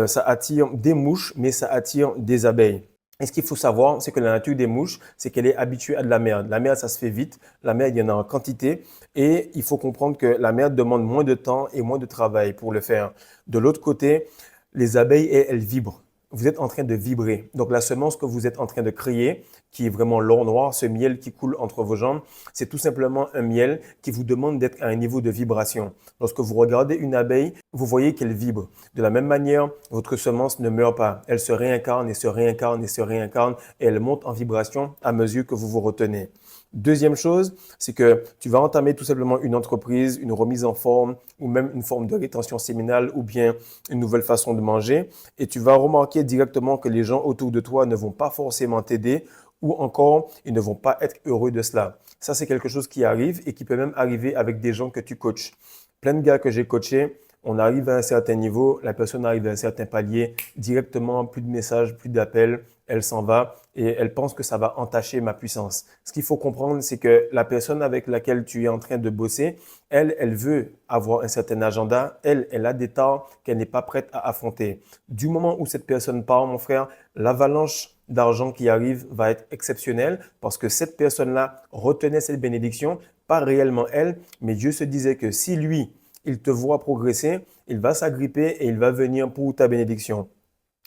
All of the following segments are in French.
ça attire des mouches, mais ça attire des abeilles. Et ce qu'il faut savoir, c'est que la nature des mouches, c'est qu'elle est habituée à de la merde. La merde, ça se fait vite. La merde, il y en a en quantité. Et il faut comprendre que la merde demande moins de temps et moins de travail pour le faire. De l'autre côté, les abeilles, elles vibrent. Vous êtes en train de vibrer. Donc la semence que vous êtes en train de créer, qui est vraiment l'or noir, ce miel qui coule entre vos jambes, c'est tout simplement un miel qui vous demande d'être à un niveau de vibration. Lorsque vous regardez une abeille, vous voyez qu'elle vibre. De la même manière, votre semence ne meurt pas. Elle se réincarne et se réincarne et se réincarne et elle monte en vibration à mesure que vous vous retenez. Deuxième chose, c'est que tu vas entamer tout simplement une entreprise, une remise en forme ou même une forme de rétention séminale ou bien une nouvelle façon de manger et tu vas remarquer directement que les gens autour de toi ne vont pas forcément t'aider ou encore ils ne vont pas être heureux de cela. Ça, c'est quelque chose qui arrive et qui peut même arriver avec des gens que tu coaches. Plein de gars que j'ai coachés, on arrive à un certain niveau, la personne arrive à un certain palier, directement, plus de messages, plus d'appels, elle s'en va et elle pense que ça va entacher ma puissance. Ce qu'il faut comprendre, c'est que la personne avec laquelle tu es en train de bosser, elle veut avoir un certain agenda, elle a des tâches qu'elle n'est pas prête à affronter. Du moment où cette personne part, mon frère, l'avalanche d'argent qui arrive va être exceptionnelle parce que cette personne-là retenait cette bénédiction, pas réellement elle, mais Dieu se disait que si lui, il te voit progresser, il va s'agripper et il va venir pour ta bénédiction.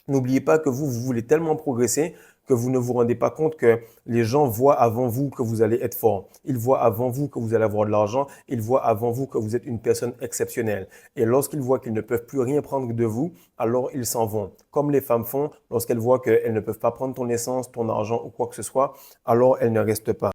N'oubliez pas que vous voulez tellement progresser que vous ne vous rendez pas compte que les gens voient avant vous que vous allez être fort. Ils voient avant vous que vous allez avoir de l'argent. Ils voient avant vous que vous êtes une personne exceptionnelle. Et lorsqu'ils voient qu'ils ne peuvent plus rien prendre de vous, alors ils s'en vont. Comme les femmes font lorsqu'elles voient qu'elles ne peuvent pas prendre ton essence, ton argent ou quoi que ce soit, alors elles ne restent pas.